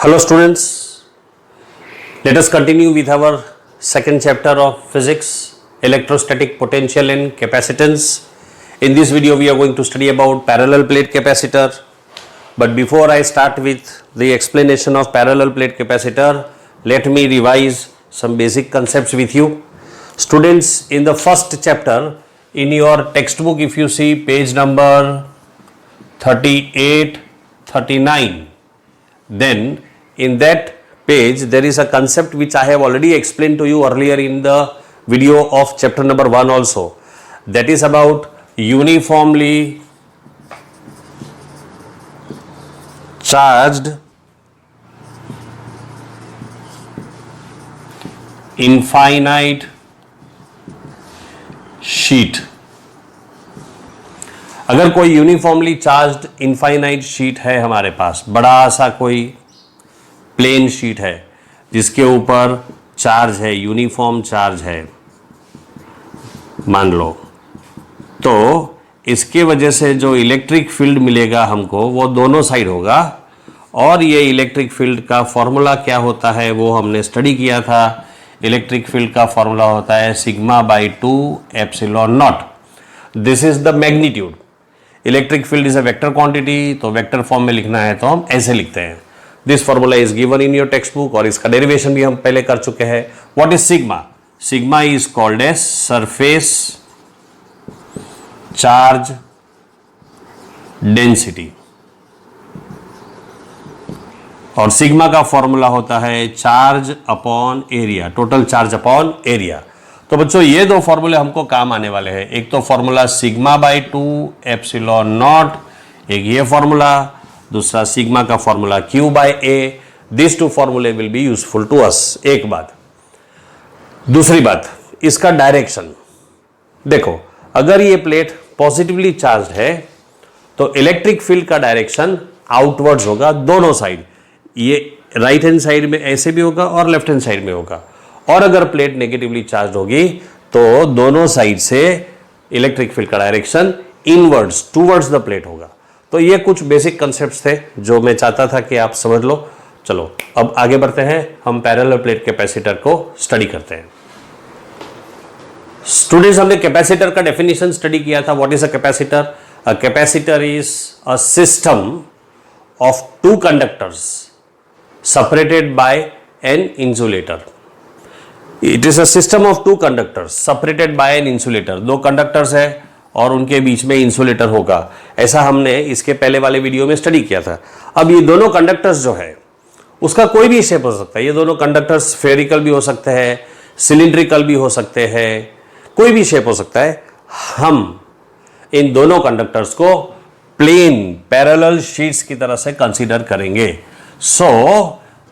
Hello students, let us continue with our second chapter of physics, electrostatic potential and capacitance. In this video we are going to study about parallel plate capacitor. But before I start with the explanation of parallel plate capacitor, let me revise some basic concepts with you. Students, in the first chapter, in your textbook, if you see page number 38, 39, then in that page there is a concept which I have already explained to you earlier in the video of chapter number 1 also. That is about uniformly charged infinite sheet. अगर कोई uniformly charged infinite sheet है हमारे पास, बड़ा सा कोई plane sheet है जिसके ऊपर चार्ज है, यूनिफॉर्म चार्ज है मान लो, तो इसके वजह से जो इलेक्ट्रिक फील्ड मिलेगा हमको वो दोनों साइड होगा। और ये इलेक्ट्रिक फील्ड का फॉर्मूला क्या होता है वो हमने स्टडी किया था। इलेक्ट्रिक फील्ड का फॉर्मूला होता है sigma by 2 epsilon naught. This is the magnitude. Electric field is a vector quantity, तो वेक्टर फॉर्म में लिखना है तो हम ऐसे लिखते हैं। This formula is given in your textbook और इसका डेरिवेशन भी हम पहले कर चुके हैं। What is sigma? Sigma is called as surface charge density और सिग्मा का फॉर्मूला होता है charge upon area, total charge upon area. तो बच्चों ये दो फॉर्मूले हमको काम आने वाले हैं। एक तो formula sigma by 2 epsilon naught, एक ये फॉर्मूला, दूसरा सिग्मा का formula Q by A. This two फॉर्मूले will be useful to us. एक बात। दूसरी बात, इसका डायरेक्शन देखो, अगर ये प्लेट पॉजिटिवली चार्ज है तो इलेक्ट्रिक फील्ड का डायरेक्शन आउटवर्ड्स होगा दोनों साइड। ये राइट हैंड साइड में ऐसे भी होगा और लेफ्ट हैंड साइड में होगा। और अगर प्लेट नेगेटिवली चार्ज होगी तो दोनों साइड से इलेक्ट्रिक फील्ड का direction inwards towards the plate होगा। तो ये कुछ बेसिक कॉन्सेप्ट्स थे जो मैं चाहता था कि आप समझ लो। चलो अब आगे बढ़ते हैं, हम पैरेलल प्लेट कैपेसिटर को स्टडी करते हैं। स्टूडेंट्स, हमने कैपेसिटर का डेफिनेशन स्टडी किया था। What is a capacitor? A capacitor is a system of two conductors separated by an insulator. It is a system of two conductors separated by an insulator. दो conductors है और उनके बीच में insulator होगा। ऐसा हमने इसके पहले वाले वीडियो में स्टडी किया था। अब ये दोनों कंडक्टर्स जो है उसका कोई भी शेप हो सकता है। ये दोनों कंडक्टर्स स्फेरिकल भी हो सकते हैं, सिलिंड्रिकल भी हो सकते हैं, कोई भी शेप हो सकता है। हम इन दोनों कंडक्टर्स को प्लेन पैरेलल शीट्स की तरह से कंसीडर करेंगे। So,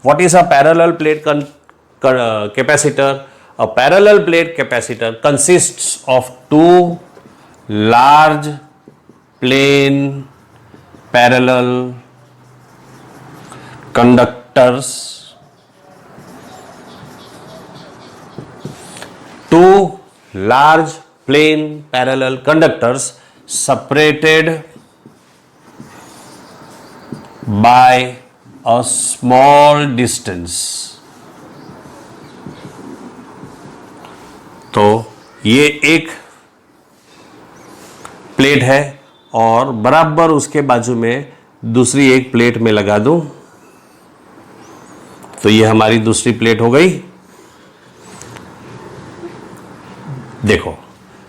what is a parallel plate capacitor? A parallel plate capacitor consists of two large plane parallel conductors. Two large plane parallel conductors separated by a small distance. तो ये एक plate है और बराबर उसके बाजू में दूसरी एक प्लेट में लगा दूं तो ये हमारी दूसरी प्लेट हो गई। देखो,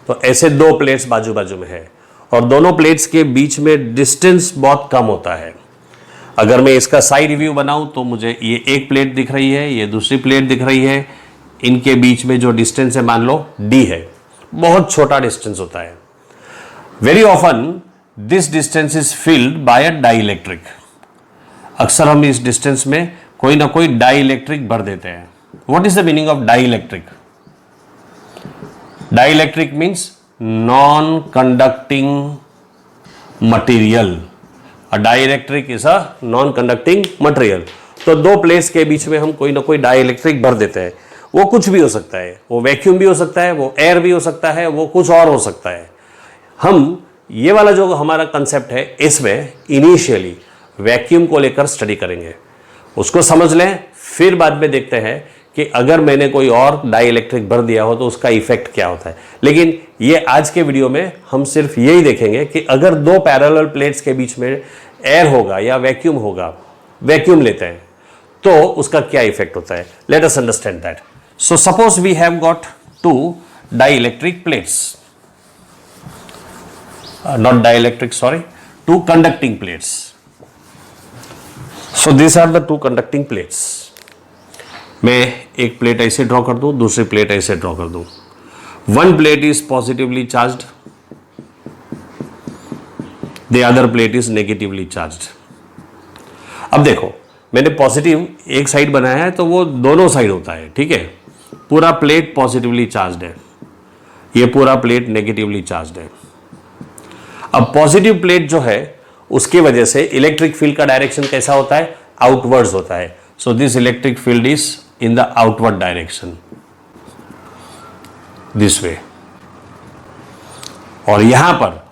तो ऐसे दो प्लेट्स बाजू बाजू में है और दोनों प्लेट्स के बीच में डिस्टेंस बहुत कम होता है। अगर मैं इसका साइड व्यू बनाऊं तो मुझे ये एक प्लेट दिख रही है, ये दूसरी प्लेट दिख रही है। इनके बीच में जो डिस्टेंस है मान लो d है, बहुत छोटा डिस्टेंस होता है। Very often this distance is filled by a dielectric. अक्सर हम इस डिस्टेंस में कोई ना कोई डाइइलेक्ट्रिक भर देते हैं। What is the meaning of dielectric? Dielectric means non conducting material. A dielectric is a non-conducting material. तो दो प्लेट्स के बीच में हम कोई ना कोई डाइइलेक्ट्रिक भर देते हैं। वो कुछ भी हो सकता है, वो वैक्यूम भी हो सकता है, वो एयर भी हो सकता है, वो कुछ और हो सकता है। हम ये वाला जो हमारा कंसेप्ट है इसमें इनिशियली वैक्यूम को लेकर स्टडी करेंगे। उसको समझ लें, फिर बाद में देखते हैं कि अगर मैंने कोई और डाई इलेक्ट्रिक भर दिया हो तो उसका इफेक्ट क्या होता है। लेकिन ये आज के वीडियो में हम सिर्फ यही देखेंगे कि अगर दो पैरेलल प्लेट्स के बीच में एयर होगा या वैक्यूम होगा, वैक्यूम लेते हैं, तो उसका क्या इफेक्ट होता है। Let us understand that. So suppose we have got two dielectric plates, not dielectric, sorry, two conducting plates. So these are the two conducting plates. मैं एक प्लेट ऐसे ड्रॉ कर दूं, दूसरी प्लेट ऐसे ड्रॉ कर दूं. One plate is positively charged, the other plate is negatively charged. अब देखो, मैंने पॉजिटिव एक साइड बनाया है तो वो दोनों साइड होता है, ठीक है। पूरा प्लेट पॉजिटिवली चार्ज्ड है, ये पूरा प्लेट नेगेटिवली चार्ज्ड है। अब पॉजिटिव प्लेट जो है उसकी वजह से इलेक्ट्रिक फील्ड का डायरेक्शन कैसा होता है, आउटवर्ड्स होता है। So this electric field is in the outward direction, this way. और यहां पर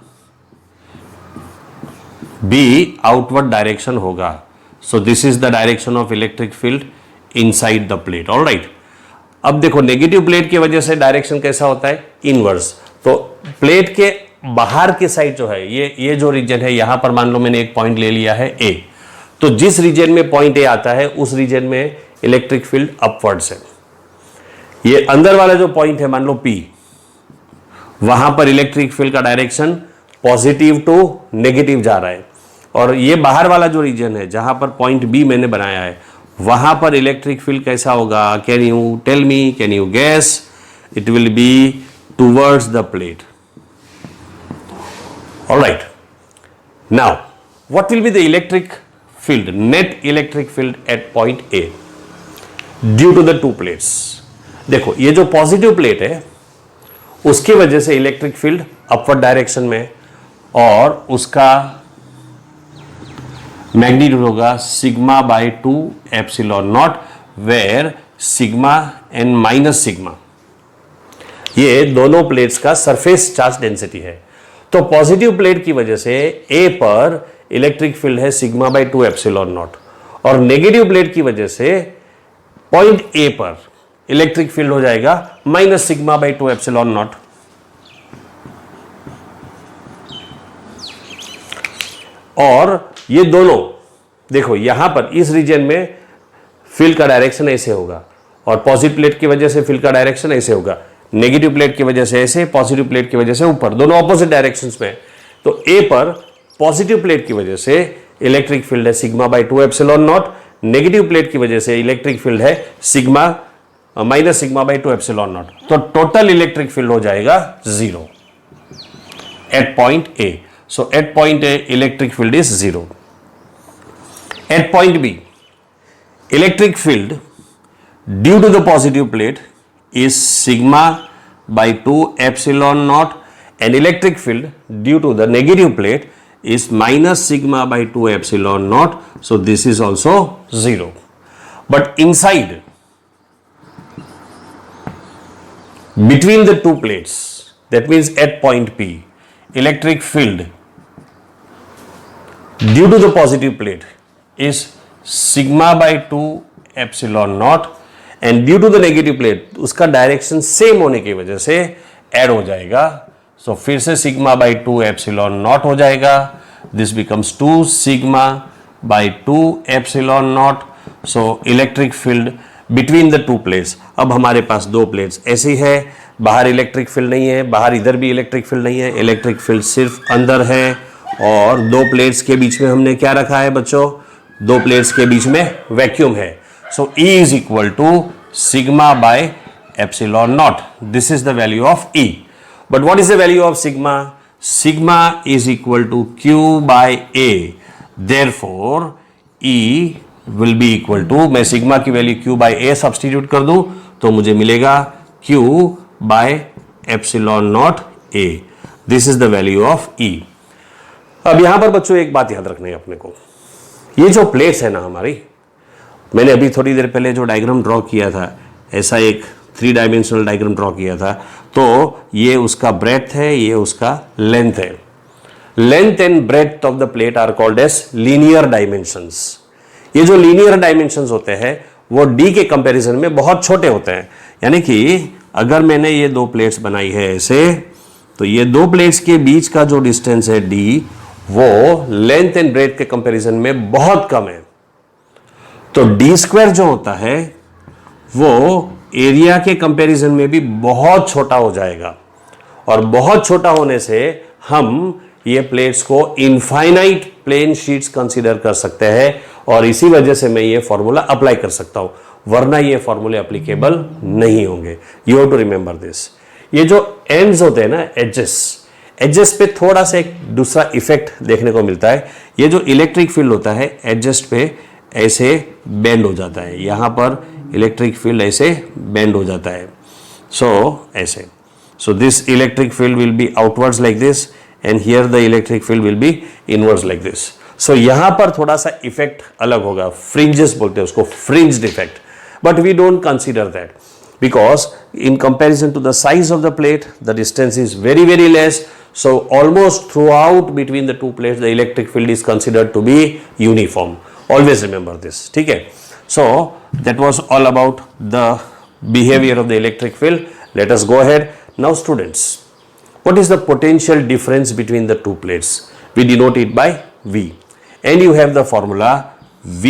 भी आउटवर्ड डायरेक्शन होगा। So this is the direction of electric field inside the plate. All right. अब देखो, नेगेटिव प्लेट की वजह से डायरेक्शन कैसा होता है, इनवर्स। तो प्लेट के बाहर की साइड जो है, ये जो रीजन है, यहां पर मान लो मैंने एक पॉइंट ले लिया है ए, तो जिस रीजन में पॉइंट ए आता है उस रीजन में इलेक्ट्रिक फील्ड अपवर्ड्स है। ये अंदर वाला जो पॉइंट है, मान लो पी, वहां पर इलेक्ट्रिक फील्ड का डायरेक्शन पॉजिटिव टू नेगेटिव जा रहा है। और ये बाहर वाला जो रीजन है, जहां पर पॉइंट बी मैंने बनाया है, वहां पर इलेक्ट्रिक फील्ड कैसा होगा, can you tell me, can you guess? It will be towards the plate. All right. Now, what will be the electric field, net electric field at point A due to the two plates? देखो, ये जो positive plate है उसकी वजह से electric field upward direction में, और उसका मैग्नीट्यूड होगा sigma by 2 epsilon naught, where sigma and minus sigma ये दोनों प्लेट्स का सरफेस चार्ज डेंसिटी है। तो पॉजिटिव प्लेट की वजह से ए पर इलेक्ट्रिक फील्ड है सिग्मा बाय 2 एप्सिलॉन नॉट, और नेगेटिव प्लेट की वजह से पॉइंट ए पर इलेक्ट्रिक फील्ड हो जाएगा minus sigma by 2 epsilon not. और ये दोनों देखो, यहां पर इस रीजन में फील्ड का डायरेक्शन ऐसे होगा, और पॉजिटिव प्लेट की वजह से फील्ड का डायरेक्शन ऐसे होगा, नेगेटिव प्लेट की वजह से ऐसे, पॉजिटिव प्लेट की वजह से ऊपर, दोनों ऑपोजिट डायरेक्शंस में। तो ए पर पॉजिटिव प्लेट की वजह से इलेक्ट्रिक फील्ड है sigma by 2 epsilon naught, negative plate की वजह से इलेक्ट्रिक फील्ड है sigma minus sigma by 2 epsilon naught. तो टोटल इलेक्ट्रिक फील्ड हो जाएगा 0 at point A. So at point A electric field is 0। At point B electric field due to the positive plate is sigma by 2 epsilon naught, and electric field due to the negative plate is minus sigma by 2 epsilon naught. So this is also 0. But inside, between the two plates, that means at point P, electric field due to the positive plate is sigma by 2 epsilon naught, and due to the negative plate उसका direction same होने की वजह से add हो जाएगा। सो फिर से sigma by 2 epsilon not हो जाएगा, this becomes 2 sigma by 2 epsilon not. So electric field between the two plates, अब हमारे पास दो प्लेट्स ऐसी है, बाहर इलेक्ट्रिक फील्ड नहीं है, बाहर इधर भी इलेक्ट्रिक फील्ड नहीं है, इलेक्ट्रिक फील्ड सिर्फ अंदर है। और दो प्लेट्स के बीच में हमने क्या रखा है बच्चों, दो प्लेट्स के बीच में वैक्यूम है। So E is equal to sigma by epsilon naught. This is the value of E. But what is the value of sigma? Sigma is equal to Q by A. Therefore, E will be equal to, मैं sigma की value Q by A substitute कर दूं तो मुझे मिलेगा Q by epsilon naught A. This is the value of E. अब यहां पर बच्चों एक बात याद रखनी है अपने को, ये जो प्लेट्स है ना हमारी, मैंने अभी थोड़ी देर पहले जो डायग्राम ड्रॉ किया था, ऐसा एक 3 डायमेंशनल डायग्राम ड्रॉ किया था, तो ये उसका ब्रेड्थ है, ये उसका लेंथ है। Length and breadth of the plate are called as linear dimensions. ये जो लीनियर डायमेंशंस होते हैं वो d के कंपैरिजन में बहुत छोटे होते हैं। यानी कि अगर मैंने ये दो प्लेट्स बनाई है ऐसे, तो ये दो प्लेट्स के बीच का जो डिस्टेंस है d वो लेंथ एंड ब्रेथ के कंपैरिजन में बहुत कम है। तो d स्क्वायर जो होता है वो एरिया के कंपैरिजन में भी बहुत छोटा हो जाएगा, और बहुत छोटा होने से हम ये प्लेट्स को इनफाइनाइट प्लेन शीट्स कंसीडर कर सकते हैं, और इसी वजह से मैं ये फॉर्मूला अप्लाई कर सकता हूं, वरना ये फॉर्मूले एप्लीकेबल नहीं होंगे। You have to remember this. ये जो एंड्स होते हैं ना, एजेस पे थोड़ा सा एक दूसरा इफेक्ट देखने को मिलता है। ये जो इलेक्ट्रिक फील्ड होता है एजेस पे ऐसे बेंड हो जाता है, यहां पर इलेक्ट्रिक फील्ड ऐसे बेंड हो जाता है, ऐसे। So this electric field will be outwards like this, and here the electric field will be inwards like this. So यहाँ पर थोड़ा सा इफेक्ट अलग होगा, फ्रिंजेस बोलते हैं उसको, fringed effect, but we don't consider that because in comparison to the size of the plate, the distance is very very less. So almost throughout between the two plates, the electric field is considered to be uniform. Always remember this. ठीक है? So that was all about the behavior of the electric field. Let us go ahead. Now students, what is the potential difference between the two plates? We denote it by V, and you have the formula V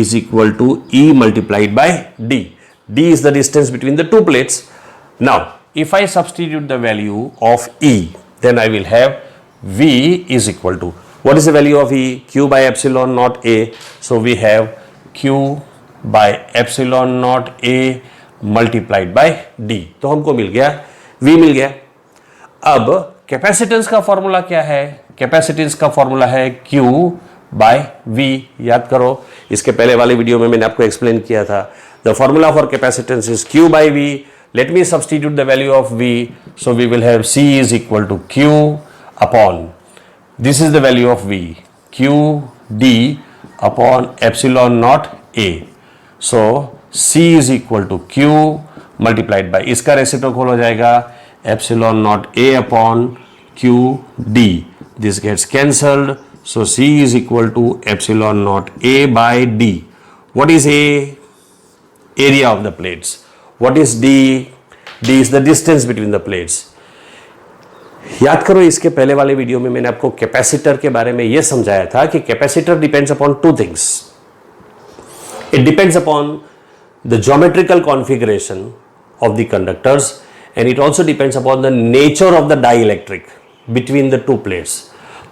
is equal to E multiplied by D. D is the distance between the two plates. Now if I substitute the value of E, then I will have V is equal to, what is the value of E? Q by epsilon naught A. So we have Q by epsilon naught A multiplied by D. तो हमको मिल गया V मिल गया। अब capacitance का formula क्या है? Capacitance का formula है Q बाय V। याद करो, इसके पहले वाले वीडियो में मैंने आपको एक्सप्लेन किया था। The formula for capacitance is Q by V। Let me substitute the value of V, so we will have C is equal to Q upon, this is the value of V, Q D upon epsilon naught A। So C is equal to Q multiplied by, इसका reciprocal हो जाएगा epsilon naught A upon Q D, this gets cancelled, so C is equal to epsilon naught A by D. What is A? Area of the plates. What is D? D is the distance between the plates. याद करो, इसके पहले वाले video में मैंने आपको capacitor के बारे में यह समझाया था कि capacitor depends upon two things. It depends upon the geometrical configuration of the conductors, and it also depends upon the nature of the dielectric between the two plates.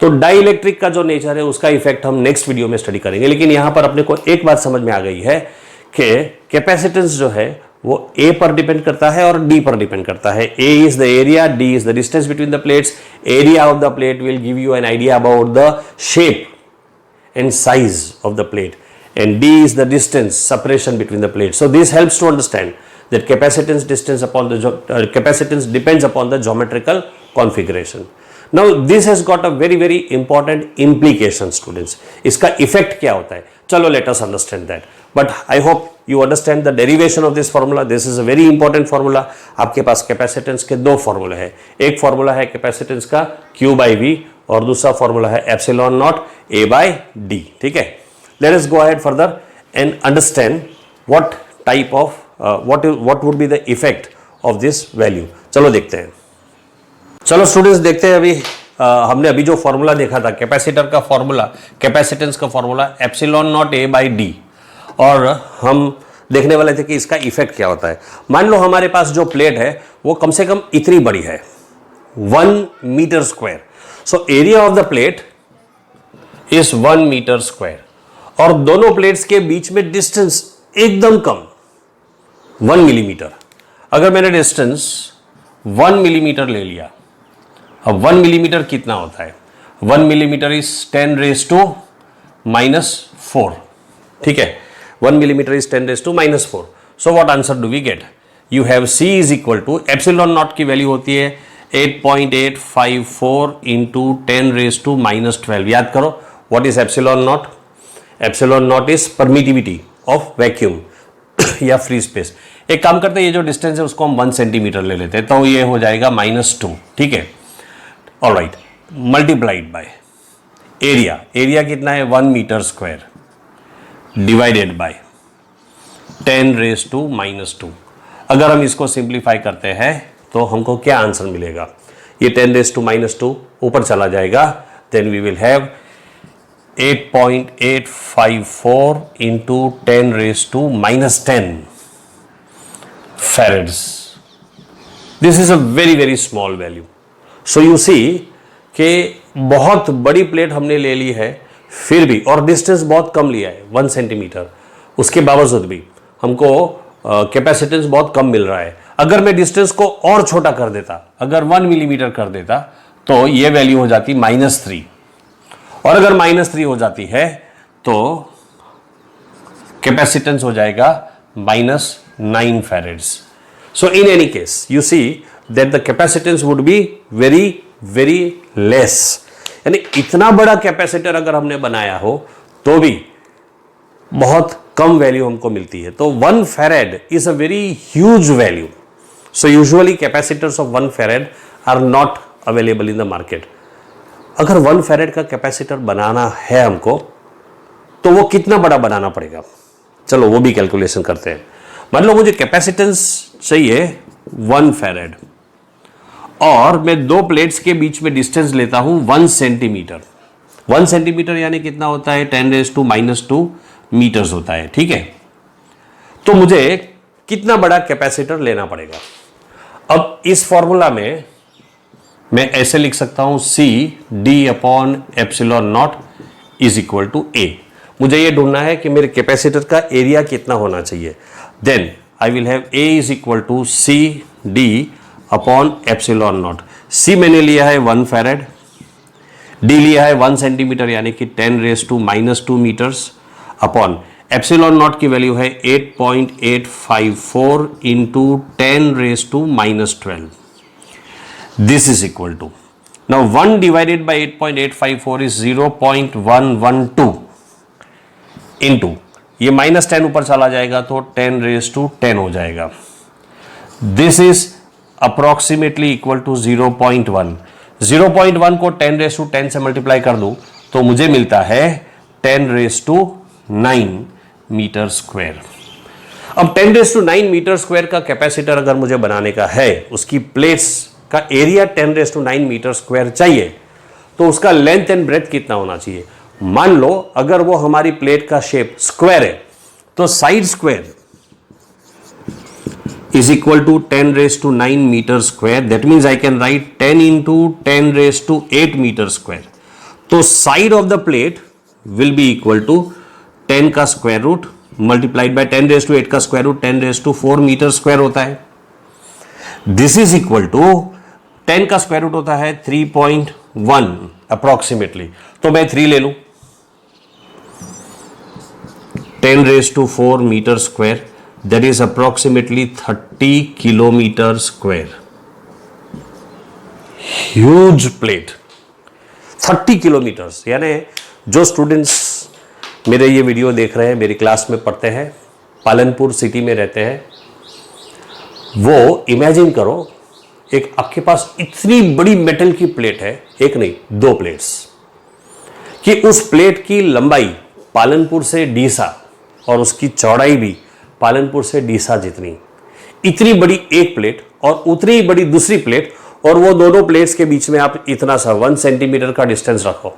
तो डाइलेक्ट्रिक का जो नेचर है उसका इफेक्ट हम next video में study करेंगे, लेकिन यहां पर अपने को एक बात समझ में आ गई है कि कैपेसिटेंस जो है वो A पर डिपेंड करता है और D पर डिपेंड करता है. A is the area, D is the distance between the plates. Area of the plate will give you an idea about the shape and size of the plate, and D is the distance separation between the plates. So this helps to understand that capacitance depends upon the geometrical configuration. Now this has got a very very important implication, students. इसका effect क्या होता है? चलो let us understand that. But I hope you understand the derivation of this formula. This is a very important formula. आपके पास capacitance के दो formula है. एक फॉर्मूला है कैपेसिटेंस का Q by V और दूसरा फॉर्मूला है epsilon naught A by D. ठीक है? Let us go ahead further and understand what type of what would be the effect of this value. चलो देखते हैं. चलो स्टूडेंट्स देखते हैं. अभी हमने अभी जो फॉर्मूला देखा था कैपेसिटर का फॉर्मूला, कैपेसिटेंस का formula epsilon naught A by D, और हम देखने वाले थे कि इसका इफेक्ट क्या होता है. मान लो हमारे पास जो प्लेट है वो कम से कम इतनी बड़ी है, 1 metre square. So area of the plate is 1 metre square, और दोनों प्लेट्स के बीच में डिस्टेंस एकदम कम, 1 मिलीमीटर. अगर मैंने डिस्टेंस 1 मिलीमीटर ले लिया, अब 1 मिलीमीटर कितना होता है? 1 मिलीमीटर इज 10 raised to -4. ठीक है, 1 millimeter is 10 raised to -4. So what answer do we get? You have C is equal to epsilon naught की वैल्यू होती है 8.854 into 10 raised to -12. याद करो, what is epsilon naught? Epsilon naught is permittivity of vacuum या free space. एक काम करते हैं, ये जो डिस्टेंस है उसको हम 1 सेंटीमीटर ले लेते हैं, तो ये हो जाएगा -2. ठीक है, alright, multiplied by area. Area कितना है? 1 मीटर स्क्वायर. Divided by 10⁻²। अगर हम इसको सिंप्लीफाई करते हैं तो हमको क्या आंसर मिलेगा? ये 10⁻² ऊपर चला जाएगा, then we will have 8.854 into 10⁻10 farads. This is a very very small value. So you see कि बहुत बड़ी प्लेट हमने ले ली है, फिर भी, और डिस्टेंस बहुत कम लिया है 1 सेंटीमीटर, उसके बावजूद भी हमको कैपेसिटेंस बहुत कम मिल रहा है। अगर मैं डिस्टेंस को और छोटा कर देता, अगर 1 मिलीमीटर कर देता, तो ये वैल्यू हो जाती -3, और अगर -3 हो जाती है तो कैपेसिटेंस हो जाएगा -9 farads. So in any case you see that the capacitance would be very very less. यानी इतना बड़ा कैपेसिटर अगर हमने बनाया हो तो भी बहुत कम वैल्यू हमको मिलती है। तो 1 farad is a very huge value. So usually capacitors of 1 farad are not available in the market. अगर 1 फैरेड का कैपेसिटर बनाना है हमको, तो वो कितना बड़ा बनाना पड़ेगा? चलो वो भी कैलकुलेशन करते हैं। मान लो मुझे कैपेसिटेंस चाहिए 1 फैरेड, और मैं 2 प्लेट्स के बीच में डिस्टेंस लेता हूं 1 सेंटीमीटर। 1 सेंटीमीटर यानी कितना होता है? 10⁻² मीटर्स होता है, ठीक है। तो मुझे कितना बड़ा कैपेसिटर लेना पड़ेगा? अब इस फॉर्मूला में मैं ऐसे लिख सकता हूं CD/ε0 is equal to A। मुझे ये ढूंढना है कि मेरे कैपेसिटर का एरिया कितना होना चाहिए। Then I will have A is equal to CD/ε0। C मैंने लिया है 1 फैरेड, D लिया है 1 सेंटीमीटर यानी कि 10⁻² मीटर्स, अपॉन ε0 की वैल्यू है 8.854 into 10⁻²। This is equal to, now 1 divided by 8.854 is 0.112 into, ये -10 ऊपर चला जाएगा तो 10⁻10 हो जाएगा। This is approximately equal to 0.1। 0.1 को 10⁻10 से मल्टीप्लाई कर दूं तो मुझे मिलता है 10⁻9 मीटर स्क्वायर। अब 10⁻9 मीटर स्क्वायर का कैपेसिटर अगर मुझे बनाने का है, उसकी प्लेट्स का एरिया 10⁻9 मीटर स्क्वायर चाहिए, तो उसका लेंथ एंड ब्रेथ कितना होना चाहिए? मान लो अगर वो हमारी प्लेट का शेप स्क्वायर है, तो side square is equal to 10⁻9 metre square. That means I can write 10 into 10⁻8 metre square. तो side of the plate will be equal to 10 का स्क्वायर रूट मल्टीप्लाइड बाय 10⁻8 का स्क्वायर रूट 10⁻4 मीटर स्क्वायर होता है। This is equal to 10 का square root होता है 3.1 approximately, तो मैं 3 ले लूं। 10⁻4 metre square, that is approximately 30 kilometre square. Huge plate, 30 kilometres. यानी जो स्टूडेंट्स मेरे ये वीडियो देख रहे हैं, मेरी क्लास में पढ़ते हैं, पालनपुर सिटी में रहते हैं, वो इमेजिन करो एक आपके पास इतनी बड़ी मेटल की प्लेट है, एक नहीं 2 प्लेट्स, कि उस प्लेट की लंबाई पालनपुर से डीसा और उसकी चौड़ाई भी पालनपुर से डीसा जितनी। इतनी बड़ी एक प्लेट और उतनी ही बड़ी दूसरी प्लेट, और वो दोनों प्लेट्स के बीच में आप इतना सा 1 सेंटीमीटर का डिस्टेंस रखो,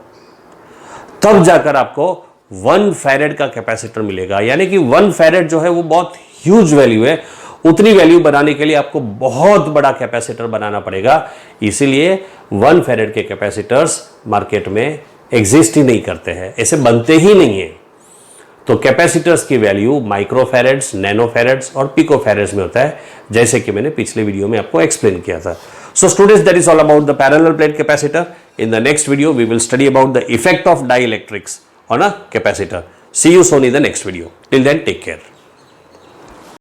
तब जाकर आपको 1 फैरेड का कैपेसिटर मिलेगा। यानी कि 1 फैरेड जो है वो बहुत ह्यूज वैल्यू है। उतनी वैल्यू बनाने के लिए आपको बहुत बड़ा कैपेसिटर बनाना पड़ेगा। इसीलिए 1 फैरेड के कैपेसिटर्स मार्केट में एग्जिस्ट ही नहीं करते हैं, ऐसे बनते ही नहीं है। तो कैपेसिटर्स की वैल्यू माइक्रोफैरेड्स, नैनोफैरेड्स और पिकोफैरेड्स में होता है, जैसे कि मैंने पिछले वीडियो में आपको एक्सप्लेन किया था। So students, that is all about the parallel plate capacitor. In the next video we will study about the effect of dielectrics on a capacitor. See you soon in the next video. Till then, take care.